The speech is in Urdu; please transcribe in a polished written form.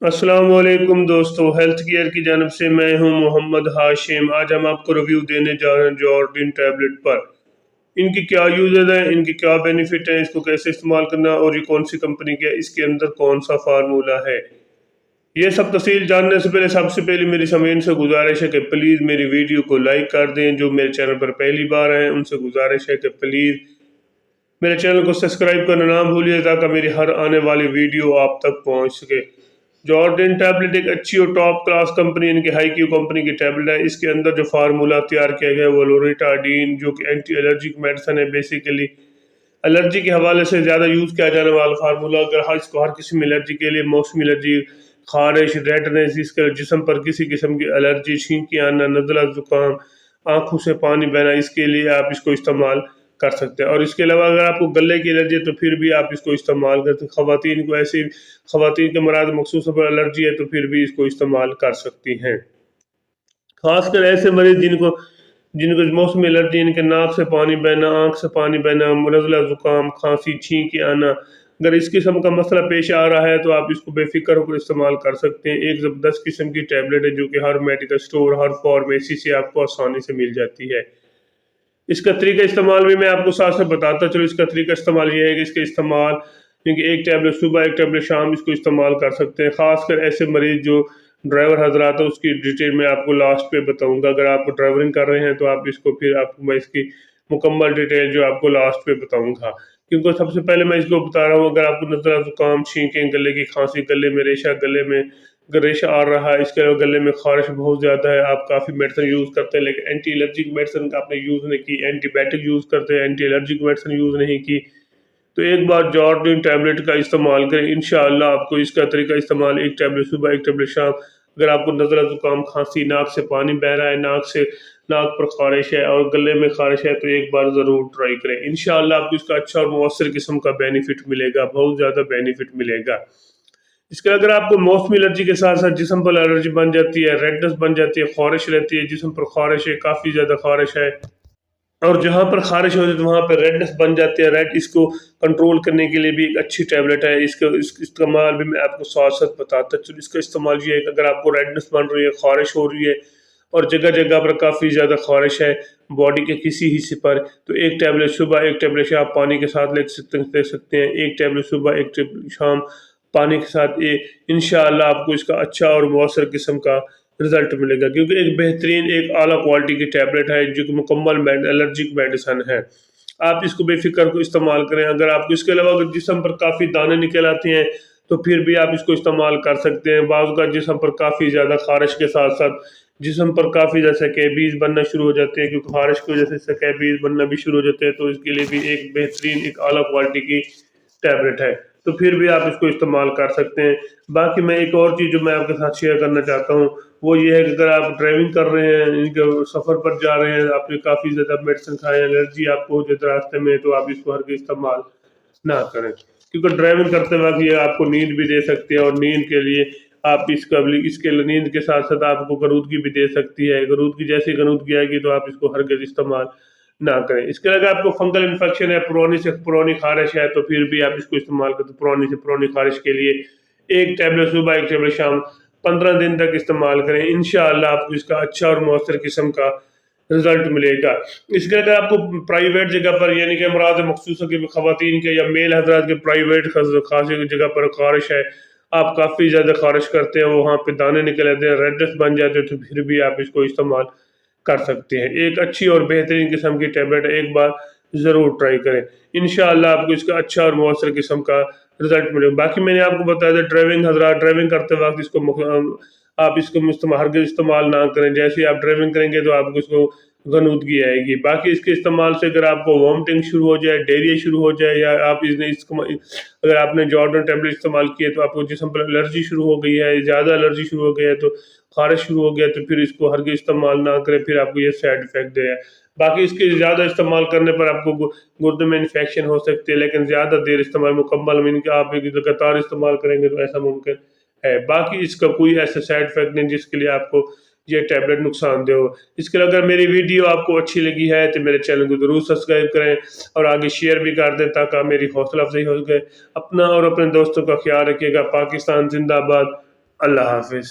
السلام علیکم دوستو، ہیلتھ کیئر کی جانب سے میں ہوں محمد ہاشم۔ آج ہم آپ کو ریویو دینے جا رہے ہیں جارڈن ٹیبلٹ پر۔ ان کی کیا یوزز ہیں، ان کی کیا بینیفٹ ہیں، اس کو کیسے استعمال کرنا، اور یہ کون سی کمپنی کا ہے، اس کے اندر کون سا فارمولہ ہے، یہ سب تفصیل جاننے سے پہلے سب سے پہلے میری سامعین سے گزارش ہے کہ پلیز میری ویڈیو کو لائک کر دیں۔ جو میرے چینل پر پہلی بار ہیں ان سے گزارش ہے کہ پلیز میرے چینل کو سبسکرائب کرنا نہ بھولیے تاکہ میری ہر آنے والی ویڈیو آپ تک پہنچ سکے۔ جارڈن ٹیبلٹ ایک اچھی اور ٹاپ کلاس کمپنی، ان کی ہائی کیو کمپنی کی ٹیبلٹ ہے۔ اس کے اندر جو فارمولہ تیار کیا گیا ہے وہ لوریٹاڈین، جو کہ اینٹی الرجک میڈیسن ہے۔ بیسیکلی الرجی کے حوالے سے زیادہ یوز کیا جانے والا فارمولہ، اگر اس کو ہر قسم الرجی کے لیے، موسمی الرجی، خارش، ریڈنس، اس کے جسم پر کسی قسم کی الرجی، چھینکی آنا، نزلہ، زکام، آنکھوں سے پانی بہنا، اس کے لیے آپ اس کو استعمال کر سکتے ہیں۔ اور اس کے علاوہ اگر آپ کو گلے کی الرجی ہے تو پھر بھی آپ اس کو استعمال کرتے ہیں۔ خواتین کو ایسی خواتین کے مراد مخصوص پر الرجی ہے تو پھر بھی اس کو استعمال کر سکتی ہیں۔ خاص کر ایسے مریض جن کو موسمی الرجی، ان کے ناک سے پانی بہنا، آنکھ سے پانی بہنا، نزلہ، زکام، کھانسی، چھینکی آنا، اگر اس قسم کا مسئلہ پیش آ رہا ہے تو آپ اس کو بے فکر ہو کر استعمال کر سکتے ہیں۔ ایک زبردست قسم کی ٹیبلٹ ہے جو کہ ہر میڈیکل سٹور، ہر فارمیسی سے آپ کو آسانی سے مل جاتی ہے۔ اس کا طریقہ استعمال بھی میں آپ کو ساتھ سے بتاتا چلوں۔ اس کا طریقہ استعمال یہ ہے کہ اس کے استعمال کیونکہ ایک ٹیبلٹ صبح، ایک ٹیبلٹ شام اس کو استعمال کر سکتے ہیں۔ خاص کر ایسے مریض جو ڈرائیور حضرات ہیں، اس کی ڈیٹیل میں آپ کو لاسٹ پہ بتاؤں گا۔ اگر آپ ڈرائیورنگ کر رہے ہیں تو آپ اس کو پھر آپ کو میں اس کی مکمل ڈیٹیل جو آپ کو لاسٹ پہ بتاؤں گا، کیونکہ سب سے پہلے میں اس کو بتا رہا ہوں اگر آپ کو نزلہ، زکام، چھینکیں، گلے کی کھانسی، گلے میں ریشہ، گلے میں ریشہ آ رہا ہے، اس کے علاوہ گلے میں خارش بہت زیادہ ہے، آپ کافی میڈیسن یوز کرتے ہیں لیکن اینٹی الرجک میڈیسن کا آپ نے یوز نہیں کی، اینٹی بائیوٹک یوز کرتے ہیں، اینٹی الرجک میڈیسن یوز نہیں کی، تو ایک بار جارڈن ٹیبلٹ کا استعمال کریں۔ انشاءاللہ آپ کو اس کا طریقہ استعمال، ایک ٹیبلٹ صبح، ایک ٹیبلٹ شام، اگر آپ کو نزلہ، زکام، کھانسی، ناک سے پانی بہ رہا ہے، ناک پر خارش ہے اور گلے میں خارش ہے تو ایک بار ضرور ٹرائی کریں۔ انشاءاللہ آپ کو اس کا اچھا اور مؤثر قسم کا بینیفٹ ملے گا، بہت زیادہ بینیفٹ ملے گا۔ اس کے اگر آپ کو موسمی الرجی کے ساتھ ساتھ جسم پر الرجی بن جاتی ہے، ریڈنس بن جاتی ہے، خارش رہتی ہے، جسم پر خارش ہے، کافی زیادہ خارش ہے، اور جہاں پر خارش ہوتی ہے تو وہاں پر ریڈنس بن جاتی ہے، اس کو کنٹرول کرنے کے لیے بھی ایک اچھی ٹیبلٹ ہے۔ اس کا استعمال بھی میں آپ کو ساتھ ساتھ بتاتا چلوں۔ اس کا استعمال یہ ہے کہ اگر آپ کو ریڈنس بن رہی ہے، خارش ہو رہی ہے اور جگہ جگہ پر کافی زیادہ خارش ہے باڈی کے کسی حصے پر، تو ایک ٹیبلٹ صبح، ایک ٹیبلٹ شام پانی کے ساتھ لے سکتے ہیں، ایک ٹیبلٹ صبح، ایک ٹیبلٹ شام پانی کے ساتھ، انشاءاللہ آپ کو اس کا اچھا اور مؤثر قسم کا رزلٹ ملے گا، کیونکہ ایک بہترین، ایک اعلیٰ کوالٹی کی ٹیبلٹ ہے جو کہ مکمل الرجک میڈیسن ہے۔ آپ اس کو بے فکر کو استعمال کریں۔ اگر آپ کو اس کے علاوہ اگر جسم پر کافی دانے نکل آتے ہیں تو پھر بھی آپ اس کو استعمال کر سکتے ہیں۔ بعض کا جسم پر کافی زیادہ خارش کے ساتھ ساتھ جسم پر کافی زیادہ سکیبیز بننا شروع ہو جاتے ہیں، کیونکہ خارش کی وجہ سے سکیبیز بننا بھی شروع ہو جاتے ہیں، تو اس کے لیے بھی ایک بہترین، ایک اعلیٰ کوالٹی کی ٹیبلٹ ہے، تو پھر بھی آپ اس کو استعمال کر سکتے ہیں۔ باقی میں ایک اور چیز جو میں آپ کے ساتھ شیئر کرنا چاہتا ہوں وہ یہ ہے کہ اگر آپ ڈرائیونگ کر رہے ہیں، ان کے سفر پر جا رہے ہیں، آپ نے کافی زیادہ میڈیسن کھائے ہیں، الرجی آپ کو ہو جاتا ہے راستے میں، تو آپ اس کو ہرگز استعمال نہ کریں، کیونکہ ڈرائیونگ کرتے وقت یہ آپ کو نیند بھی دے سکتی ہے، اور نیند کے لیے آپ اس کے نیند کے ساتھ ساتھ آپ کو غنودگی بھی دے سکتی ہے۔ غنودگی جیسی غنودگی آئے گی تو آپ اس کو ہرگز استعمال نہ کریں۔ اس کے اگر آپ کو فنگل انفیکشن ہے، پرانی سے پرانی خارش ہے، تو پھر بھی آپ اس کو استعمال کرتے پرانی سے پرانی خارش کے لیے ایک ٹیبلٹ صبح، ایک ٹیبلٹ شام 15 دن تک استعمال کریں۔ انشاءاللہ آپ کو اس کا اچھا اور مؤثر قسم کا رزلٹ ملے گا۔ اس کے اگر آپ کو پرائیویٹ جگہ پر، یعنی کہ امراض مخصوصہ کی خواتین کے یا میل حضرات کے پرائیویٹ خاصی جگہ پر خارش ہے، آپ کافی زیادہ خارش کرتے ہیں، وہاں پہ دانے نکل آتے ہیں، ریڈنس بن جاتے ہیں، تو پھر بھی آپ اس کو استعمال کر سکتے ہیں۔ ایک اچھی اور بہترین قسم کی ٹیبلٹ ہے، ایک بار ضرور ٹرائی کریں۔ انشاءاللہ آپ کو اس کا اچھا اور مؤثر قسم کا رزلٹ ملے گا۔ باقی میں نے آپ کو بتایا تھا ڈرائیونگ حضرات، ڈرائیونگ کرتے وقت آپ اس کو ہرگز استعمال نہ کریں۔ جیسے آپ ڈرائیونگ کریں گے تو آپ کو اس کو غنودگی آئے گی۔ باقی اس کے استعمال سے اگر آپ کو وامٹنگ شروع ہو جائے، ڈائریا شروع ہو جائے، یا اگر آپ نے جارڈن ٹیبلٹ استعمال کیے تو آپ کو جسم پر الرجی شروع ہو گئی ہے، زیادہ الرجی شروع ہو گئی ہے، تو خارش شروع ہو گیا، تو پھر اس کو ہرگز استعمال نہ کریں، پھر آپ کو یہ سائیڈ افیکٹ دے ہے۔ باقی اس کے زیادہ استعمال کرنے پر آپ کو گردے میں انفیکشن ہو سکتی ہے، لیکن زیادہ دیر استعمال مکمل میں کہ آپ لگاتار استعمال کریں گے تو ایسا ممکن ہے۔ باقی اس کا کوئی ایسا سائیڈ افیکٹ نہیں جس کے لیے آپ کو یہ ٹیبلٹ نقصان دہ ہو۔ اس کے لیے اگر میری ویڈیو آپ کو اچھی لگی ہے تو میرے چینل کو ضرور سبسکرائب کریں اور آگے شیئر بھی کر دیں تاکہ میری حوصلہ افزائی ہو سکے۔ اپنا اور اپنے دوستوں کا خیال رکھیے گا۔ پاکستان زندہ باد۔ اللہ حافظ.